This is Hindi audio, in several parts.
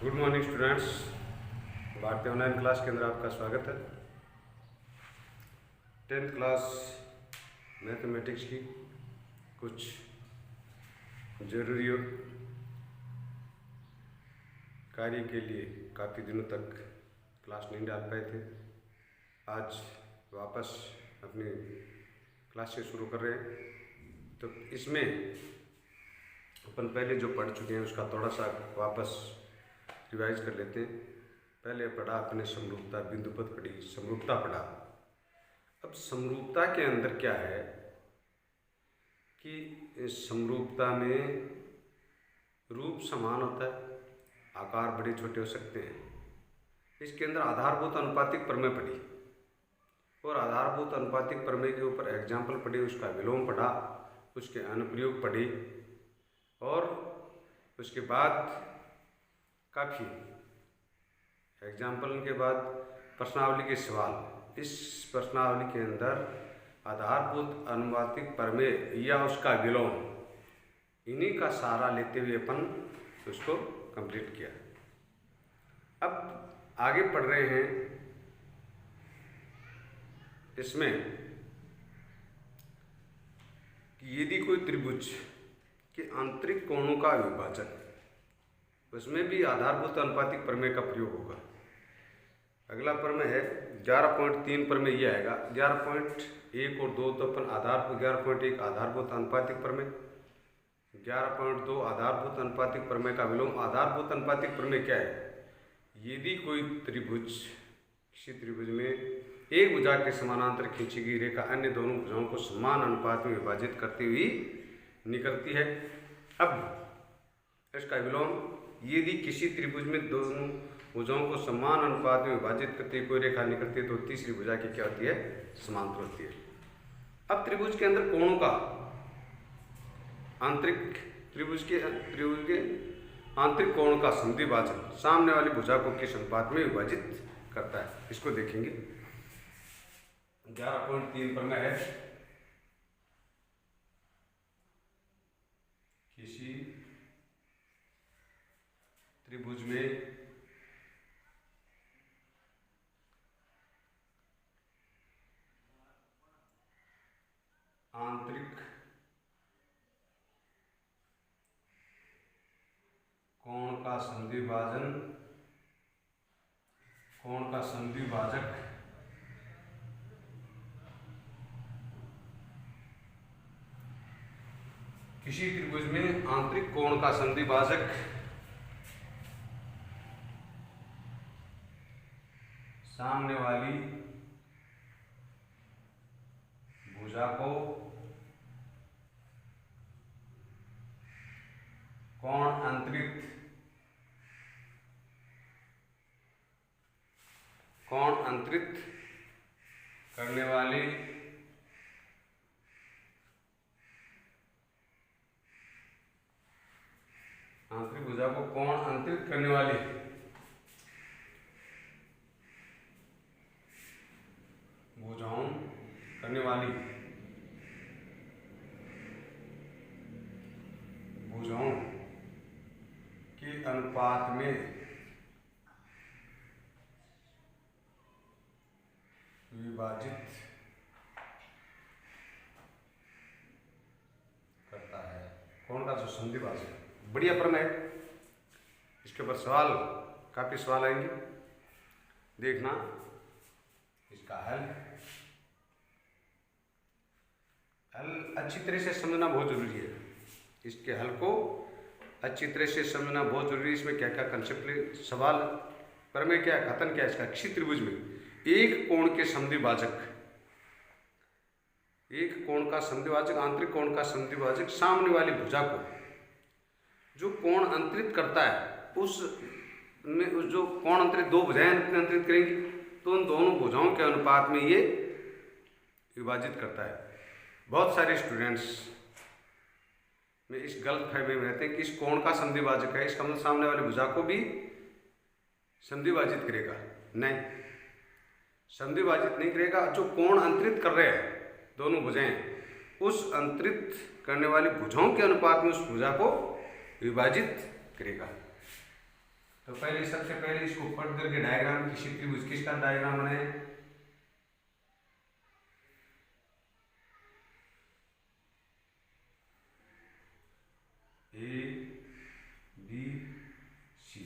Good morning students. भारतीय ऑनलाइन क्लास के अंदर आपका स्वागत है। 10th क्लास मैथमेटिक्स की कुछ जरूरी कार्य के लिए काफ़ी दिनों तक क्लास नहीं डाल पाए थे। आज वापस अपनी क्लासेस शुरू कर रहे हैं। तो इसमें अपन पहले जो पढ़ चुके हैं उसका थोड़ा सा वापस रिवाइज कर लेते हैं। पहले पढ़ा अपने समरूपता, बिंदुपथ पढ़ी, समरूपता पढ़ा। अब समरूपता के अंदर क्या है कि समरूपता में रूप समान होता है, आकार बड़े छोटे हो सकते हैं। इसके अंदर आधारभूत अनुपातिक प्रमेय पढ़ी और आधारभूत अनुपातिक प्रमेय के ऊपर एग्जाम्पल पढ़ी, उसका विलोम पढ़ा, उसके अनुप्रयोग पढ़ी और उसके बाद काफ़ी एग्जाम्पल के बाद प्रश्नावली के सवाल। इस प्रश्नावली के अंदर आधारभूत अनुपातिक प्रमेय या उसका विलोम, इन्हीं का सहारा लेते हुए अपन उसको कंप्लीट किया। अब आगे पढ़ रहे हैं इसमें कि यदि कोई त्रिभुज के आंतरिक कोणों का विभाजक, उसमें भी आधारभूत अनुपातिक प्रमेय का प्रयोग होगा। अगला प्रमेय है 11.3 प्रमेय यह आएगा। 11.1 और 2 तो अपन 11.1 आधारभूत अनुपातिक प्रमेय, 11.2 आधारभूत अनुपातिक प्रमेय का विलोम। आधारभूत अनुपातिक प्रमेय क्या है? यदि कोई त्रिभुज, किसी त्रिभुज में एक भुजा के समानांतर खींची गई रेखा अन्य दोनों भुजाओं को समान अनुपात में विभाजित करती हुई निकलती है। अब इसका विलोम, यदि किसी त्रिभुज में दोनों भुजाओं को समान अनुपात में विभाजित करती कोई रेखा निकलती है तो तीसरी भुजा की क्या होती है? समांतर होती है। अब त्रिभुज के अंदर कोणों का आंतरिक, त्रिभुज के आंतरिक कोण का संधिभाजन सामने वाली भुजा को किस अनुपात में विभाजित करता है, इसको देखेंगे। 11.3 प्रमेय है, किसी त्रिभुज में आंतरिक कोण का संधिभाजन, कोण का संधिभाजक किसी त्रिभुज में आंतरिक कोण का संधिभाजक सामने वाली भुजा को कोण अंतरित करने वाली आंतरिक भुजा को कोण अंतरित करने वाली भुजाओं करने वाली भुजाओं के अनुपात में विभाजित करता है। कोण का जो संधिभाजक, बढ़िया प्रमेय है। इसके ऊपर सवाल, काफी सवाल आएंगे, देखना। इसका हल अच्छी तरह से समझना बहुत जरूरी है। इसके हल को अच्छी तरह से समझना बहुत जरूरी है। इसमें क्या क्या कंसेप्ट, सवाल, प्रमेय क्या है, कथन क्या है इसका? किसी त्रिभुज में एक कोण के संधिभाजक, एक कोण का संधिभाजक, आंतरिक कोण का संधिभाजक सामने वाली भुजा को जो कोण अंतरित करता है, उस में जो कोण अंतरित, दो भुजाएं अंतरित करेंगी तो उन दोनों भुजाओं के अनुपात में ये विभाजित करता है। बहुत सारे स्टूडेंट्स में इस गलत फहमी में रहते हैं कि इस कोण का संधिभाजक है, इसका मतलब सामने वाली भुजा को भी संधिभाजित करेगा। नहीं, संधिभाजित नहीं करेगा। जो कोण अंतरित कर रहे हैं दोनों भुजाएं, उस अंतरित करने वाली भुजाओं के अनुपात में उस भुजा को विभाजित करेगा। तो पहले सबसे पहले इसको पढ़ करके डायग्राम, किसी त्रिभुज किसका डायग्राम बने, ए बी सी,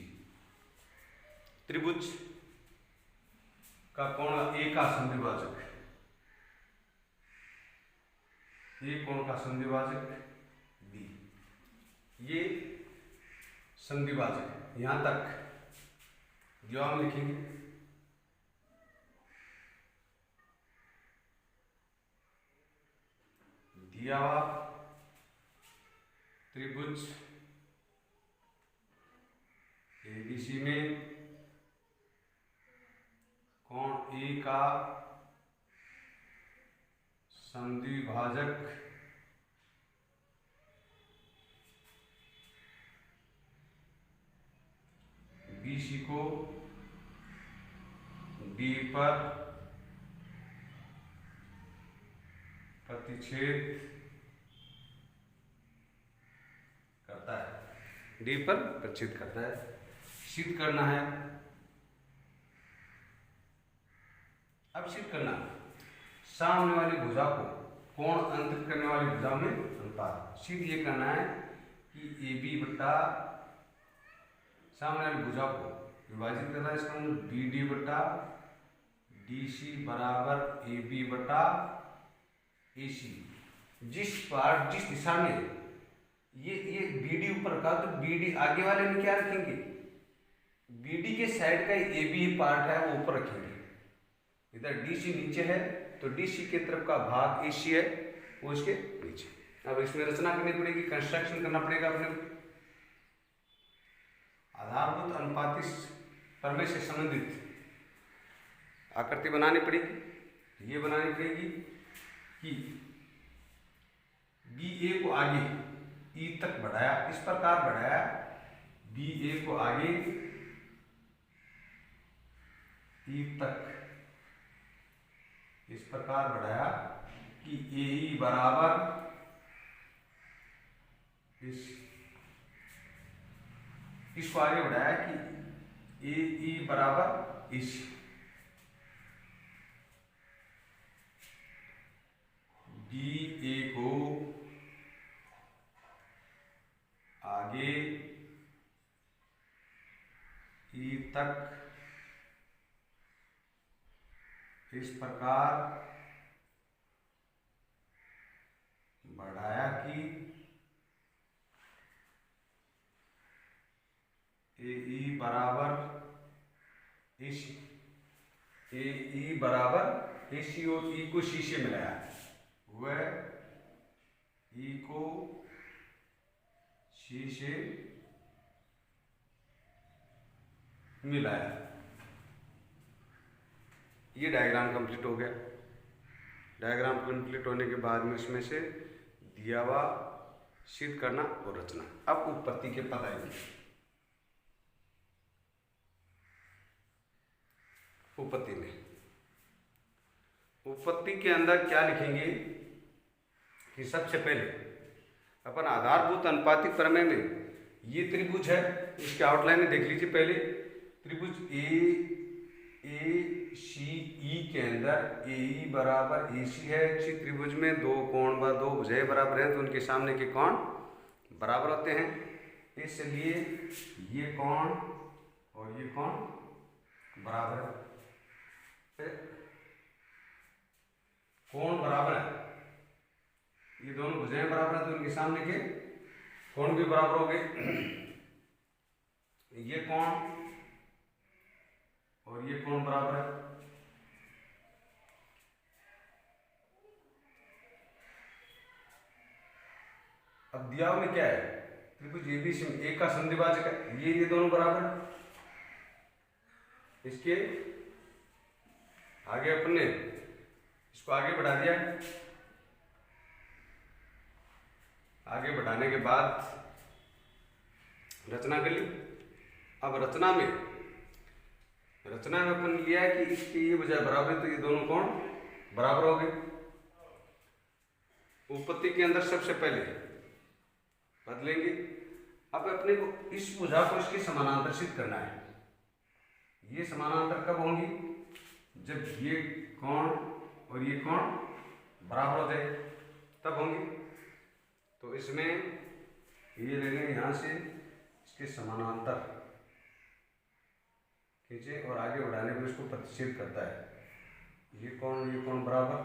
त्रिभुज का कोण ए का संधिभाजक, ए कोण का संधिभाजक बी, ये संधिभाजक है। यहां तक जो हम लिखेंगे दिया हुआ त्रिभुज एबीसी में कोण ए का संधिभाजक बीसी को डी पर प्रतिच्छेद करता है, डी पर प्रतिच्छेद करता है। सिद्ध करना है, अब सिद्ध करना सामने वाली भुजा को कोण अंतरित करने वाली भुजा में अनुपात। सिद्ध ये करना है कि ए बी बट्टा सामने वाली भुजा को विभाजित करना है, इसका मतलब बी डी बट्टा डी सी बराबर ए बी बट्टा ए सी। जिस दिशा में ये बी डी ऊपर का, तो बी डी आगे वाले में क्या रखेंगे, बी डी के साइड का ए बी पार्ट है वो ऊपर रखेंगे। इधर डी सी नीचे है तो डी सी के तरफ का भाग ए सी है वो इसके नीचे। अब इसमें रचना करनी पड़ेगी, कंस्ट्रक्शन करना पड़ेगा अपने आधारभूत अनुपाती प्रमेय से संबंधित आकृति बनानी पड़ेगी। ये बनानी पड़ेगी कि बी ए को आगे ई तक बढ़ाया, इस प्रकार बढ़ाया, बी ए को आगे ई तक इस प्रकार बढ़ाया कि ए ई बराबर इसको आगे बढ़ाया कि ए ई बराबर इस डी ए को आगे ई तक इस प्रकार बढ़ाया कि ए ई बराबर इस ए ई बराबर ए सी और ई को सी से मिलाया, वह ई को सी से मिलाया। ये डायग्राम कंप्लीट हो गया। डायग्राम कंप्लीट होने के बाद में इसमें से दिया हुआ सिद्ध करना और रचना। अब उत्पत्ति के पद आएंगे। उत्पत्ति में उत्पत्ति के अंदर क्या लिखेंगे कि सबसे पहले अपन आधारभूत अनुपातिक प्रमेय में ये त्रिभुज है, इसके आउटलाइन देख लीजिए। पहले त्रिभुज ए सी ई के अंदर ए ई बराबर ए सी है। किसी त्रिभुज में दो कोण व दो भुजाएं बराबर हैं तो उनके सामने के कोण बराबर होते हैं, इसलिए ये कोण और ये कोण बराबर है। कोण बराबर है, ये दोनों भुजाएं बराबर है तो उनके सामने के कोण भी बराबर हो गए। ये कोण और ये कोण बराबर है। अब दिया में क्या है, त्रिभुज एबीसी में ए का संधिभाजक है, ये दोनों बराबर है। इसके आगे अपने इसको आगे बढ़ा दिया। आगे बढ़ाने के बाद रचना कर ली। अब रचना में अपन लिया कि इसके ये बजाय बराबर है तो ये दोनों कोण बराबर हो गए। उत्पत्ति के अंदर सबसे पहले बदलेंगे अब अपने को इस भुजा को इसके समानांतरित करना है। ये समानांतर कब होंगी? जब ये कोण और ये कोण बराबर हो जाए तब होंगी। तो इसमें ये लेंगे यहाँ से इसके समानांतर खींचे और आगे बढ़ाने पर इसको प्रतिच्छेद करता है। ये कोण बराबर।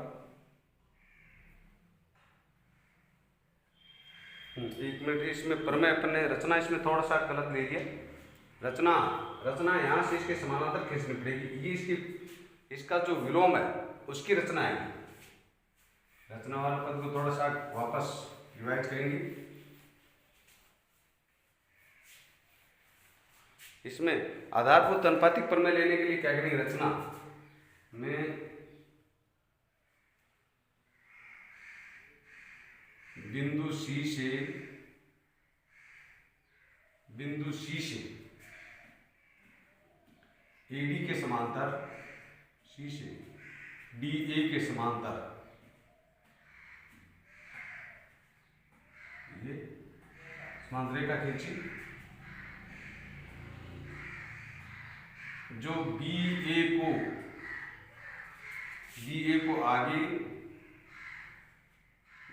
एक मिनट, इसमें प्रमेय अपने रचना इसमें थोड़ा सा गलत ले लिया। रचना यहाँ से इसके समानांतर खींचनी पड़ेगी। ये इसका जो विलोम है उसकी रचना आएगी। रचना वाले पद को थोड़ा सा वापस रिवाइज करेंगे। इसमें आधारभूत अनुपातिक प्रमेय लेने के लिए क्या करेंगे? रचना में बिंदु C से AD के समांतर, C से DA के समांतर ये समांतर रेखा खींची। जो BA को आगे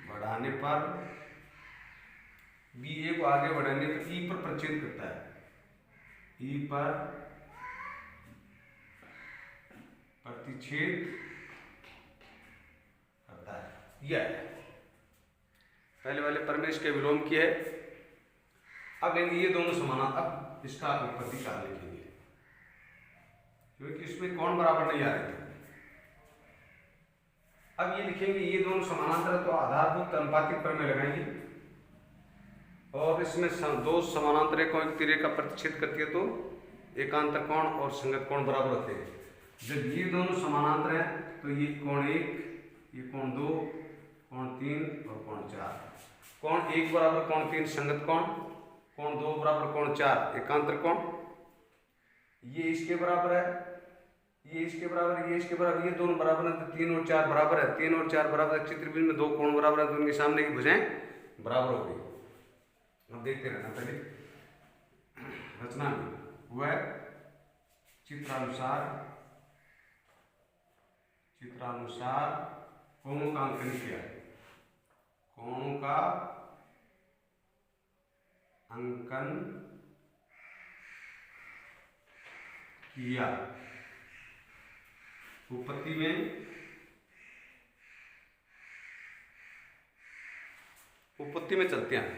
बढ़ाने पर E पर प्रतिच्छेद करता है। E पर प्रतिच्छेद करता है। यह पहले वाले प्रमेय के विलोम की है। अब लेंगे ये दोनों समानांतर। अब इसका उत्पत्ति काल लिखेंगे क्योंकि इसमें कोण बराबर नहीं आ रहे थे। अब ये लिखेंगे ये दोनों समानांतर है तो आधारभूत अनुपातिक प्रमेय लगाएंगे और इसमें दो समानांतर रेखाओं एक तिरेखा प्रतिच्छेद करती है तो एकांतर कोण और संगत कोण बराबर होते हैं। जब ये दोनों समानांतर है तो ये कोण 1, ये कोण 2, कोण 3 और कोण 4। कोण 1 बराबर कोण 3 संगत कोण, कोण 2 बराबर कोण 4 एकांतर कोण। ये इसके बराबर है, ये इसके बराबर, ये इसके बराबर, ये दोनों बराबर है तो 3 और 4 बराबर है। 3 और 4 बराबर है, चित्रबिंब में दो कोण बराबर है तो उनके सामने की भुजाएं बराबर हो गई। अब देखते रहना। पहले रचना में वह चित्रानुसार कोणों का अंकन किया। कोणों का अंकन किया। उत्पत्ति में चलते हैं।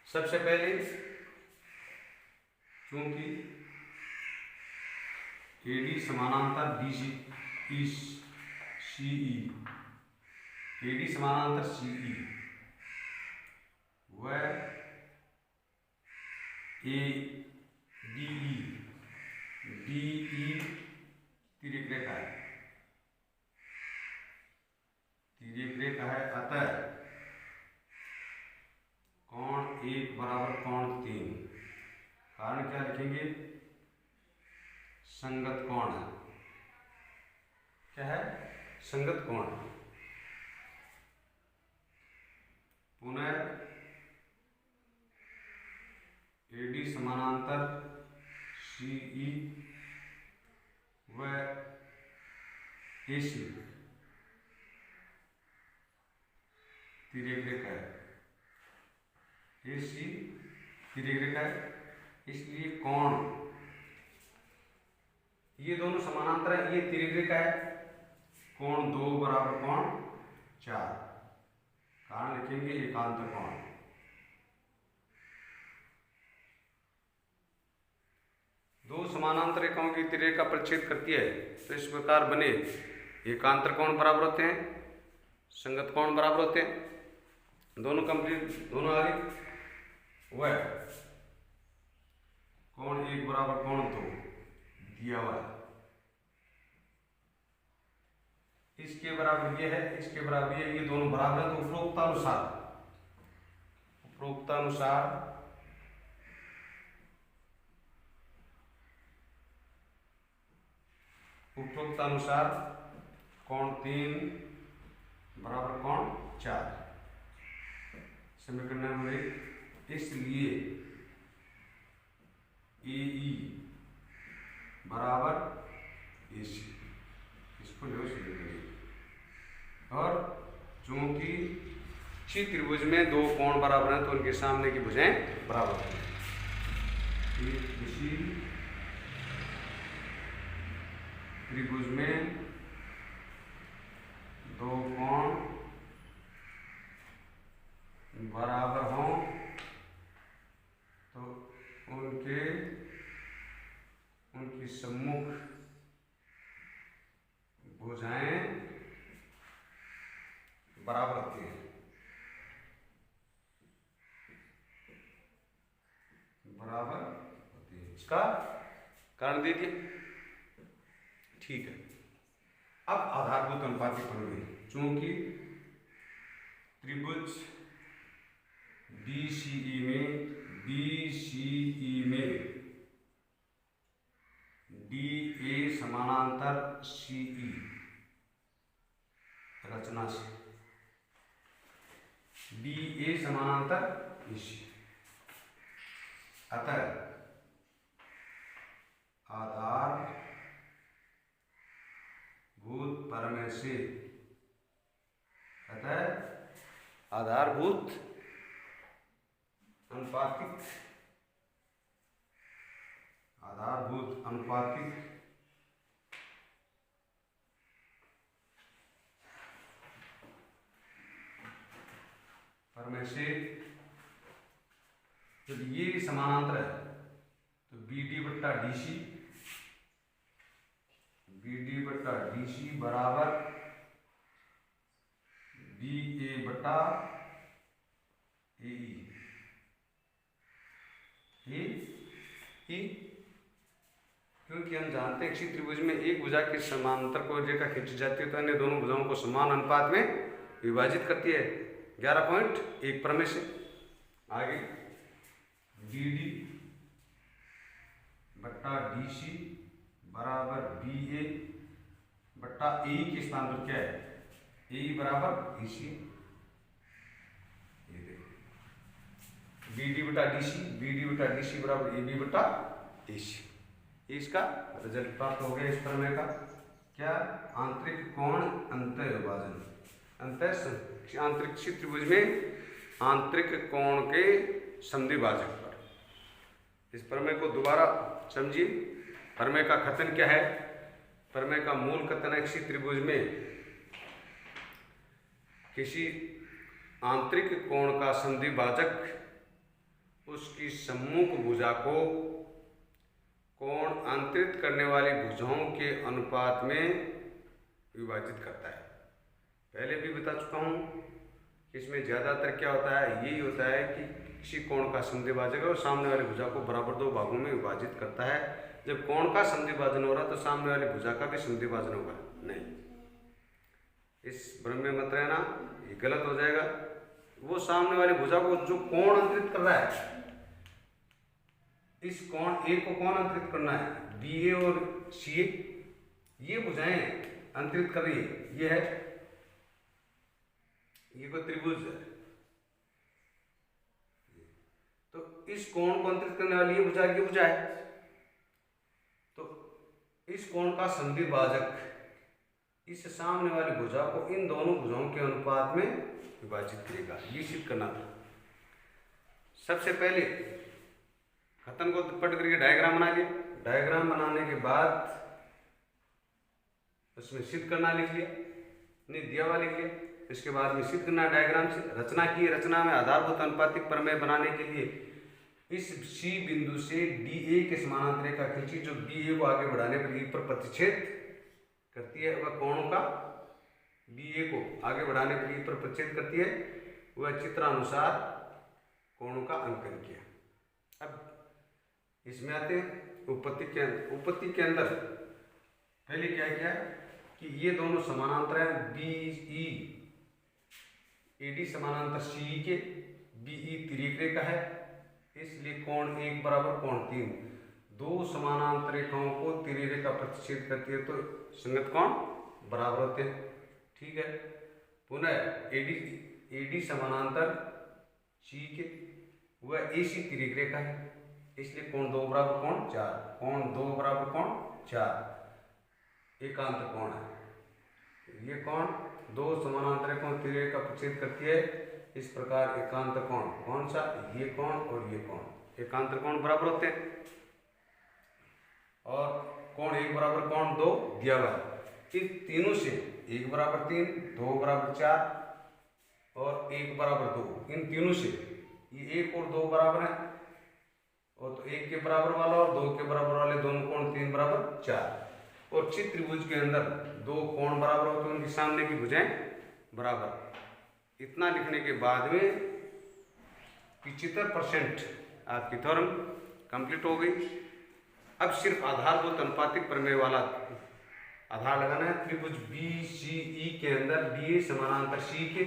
सबसे पहले चूंकि AD समानांतर CE, AD समानांतर CE व DE तिर्यक रेखा है। अतः कोण 1 बराबर कोण 3। कारण क्या लिखेंगे? संगत कोण है। क्या है? संगत कोण। पुनः AD समानांतर CE व AC तिर्यक रेखा है। AC तिर्यक रेखा है, इसलिए कोण ये दोनों समानांतर है। ये तिर्यक रेखा है। कोण 2 बराबर कोण 4। कारण लिखेंगे एकांतर कोण। दो समानांतर रेखाओं की तिर्यक प्रतिच्छेद करती है तो इस प्रकार बने एकांतर कोण बराबर होते हैं, संगत कोण बराबर होते हैं। दोनों कंप्लीट, दोनों आगे। वह कोण 1 बराबर कोण 2 दिया हुआ है। इसके बराबर ये है, इसके बराबर ये, दोनों बराबर है तो उपरोक्तानुसार कोण 3 बराबर कोण 4। समीकरण नंबर 1, इसलिए AE बराबर AC, इसको जो करिए। और चूंकि इसी त्रिभुज में दो कोण बराबर हैं तो उनके सामने की भुजाएं बराबर हैं। इसी त्रिभुज में दो कोण बराबर हों तो उनकी सम्मुख भुजाएं बराबर होती हैं, बराबर होती है। इसका कारण दे दिया। ठीक है, अब आधारभूत अनुपातिक प्रमेय, चूंकि त्रिभुज BCE में DA समानांतर CE रचना से DA समानांतर EC, अतः आधारभूत प्रमेय से आधारभूत अनुपातिक प्रमेय से जब ये भी समानांतर है तो BD बट्टा DC बराबर BA बट्टा AE। क्योंकि हम जानते हैं किसी त्रिभुज में एक भुजा के समानांतर कोई रेखा खींची जाती है तो अन्य दोनों भुजाओं को समान अनुपात में विभाजित करती है। 11.1 प्रमेय से आगे BD बट्टा DC बराबर BA बट्टा AE के स्थान पर क्या है, AE बराबर EC। BD बटा DC बराबर AB बटा AC। इसका रिजल्ट प्राप्त हो गया इस प्रमेय का। क्या, आंतरिक कोण अंतः विभाजन, आंतरिक त्रिभुज में आंतरिक कोण के समद्विभाजक पर। इस प्रमेय को दोबारा समझिए। प्रमेय का कथन क्या है? प्रमेय का मूल कथन है किसी त्रिभुज में किसी आंतरिक कोण का समद्विभाजक उसकी सम्मुख भुजा को कोण अंतरित करने वाली भुजाओं के अनुपात में विभाजित करता है। पहले भी बता चुका हूँ कि इसमें ज़्यादातर क्या होता है, यही होता है कि किसी कोण का समद्विभाजक है और सामने वाली भुजा को बराबर दो भागों में विभाजित करता है। जब कोण का समद्विभाजन हो रहा तो सामने वाली भुजा का भी समद्विभाजन होगा नहीं। इस भ्रम में मत रहना, ये गलत हो जाएगा। वो सामने वाली भुजा को जो कोण अंतरित कर रहा है, इस कोण ए को कौन अंतरित करना है, BA और CA, ये भुजाएं अंतरित कर रही है। ये है, ये कोई त्रिभुज है तो इस कोण को अंतरित करने वाली ये भुजा है। तो इस कोण का समद्विभाजक इस सामने वाली भुजा को इन दोनों भुजाओं के अनुपात में विभाजित करेगा। ये सिद्ध करना था। सबसे पहले कथन को पढ़ करके डायग्राम बना लिया। डायग्राम बनाने के बाद उसमें सिद्ध करना लिख लिया, नहीं दिया हुआ लिख लिया। इसके बाद में सिद्ध करना डायग्राम से। रचना की, रचना में आधारभूत अनुपातिक प्रमेय बनाने के लिए इस C बिंदु से DA के समानांतर रेखा खींची जो BA को आगे बढ़ाने पर E पर प्रतिच्छेद करती है। वह कोणों का BA को आगे बढ़ाने पर E पर प्रतिच्छेद करती है। वह चित्रानुसार कोणों का अंकन किया। अब इसमें आते हैं उत्पत्ति के अंदर पहले क्या किया कि ये दोनों समानांतर हैं। BE AD समानांतर CE के, BE तिर्यक रेखा है, इसलिए कोण 1 बराबर कोण 3। दो समानांतर रेखाओं को तिर्यक रेखा प्रतिच्छेद करती है तो संगत कोण बराबर होते हैं। ठीक है। पुनः AD समानांतर सी के, वह AC तिर्यक रेखा है, इसलिए कोण 2 बराबर कोण 4, कोण 2 बराबर कोण 4 एकांत कोण है। ये कोण दो समानांतर कोण तिर्यक का प्रतिच्छेद करती है। इस प्रकार एकांत कोण कौन सा, ये कोण और ये कोण एकांत कोण बराबर होते हैं। और कोण 1 बराबर कोण 2 दिया हुआ है। इन तीनों से 1 बराबर 3, 2 बराबर 4 और 1 बराबर 2, इन तीनों से ये 1 और 2 बराबर है, और तो 1 के बराबर वाला और 2 के बराबर वाले दोनों कोण 3 बराबर 4। और चित्त त्रिभुज के अंदर 2 कोण बराबर होते हैं, उनके सामने की भुजाएं बराबर। इतना लिखने के बाद में 75% आपकी थ्योरम कंप्लीट हो गई। अब सिर्फ आधारभूत अनुपातिक प्रमेय वाला आधार लगाना है। त्रिभुज BCE के अंदर DA समानांतर C के,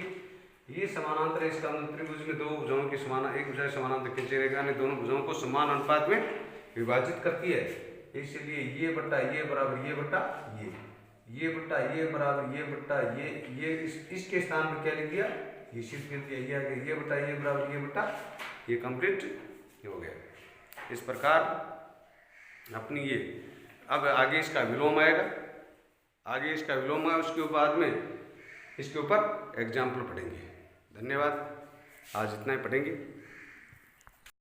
ये समानांतर है, इसका मतलब त्रिभुज में दो भुजाओं के समान, एक भुजा समानांतर खींचे रेखा ने दोनों भुजाओं को समान अनुपात में विभाजित करती है। इसलिए ये बट्टा ये बराबर ये बट्टा ये बट्टा ये बराबर ये बट्टा ये इसके स्थान पर क्या लिख दिया, ये सिर्फ लिख दिया, ये आगे ये बट्टा ये बराबर ये बट्टा ये कंप्लीट हो गया। इस प्रकार अपनी ये अब आगे इसका विलोम आएगा, आगे इसका विलोम है, उसके बाद में इसके ऊपर एग्जाम्पल पढ़ेंगे। धन्यवाद, आज इतना ही पढ़ेंगे।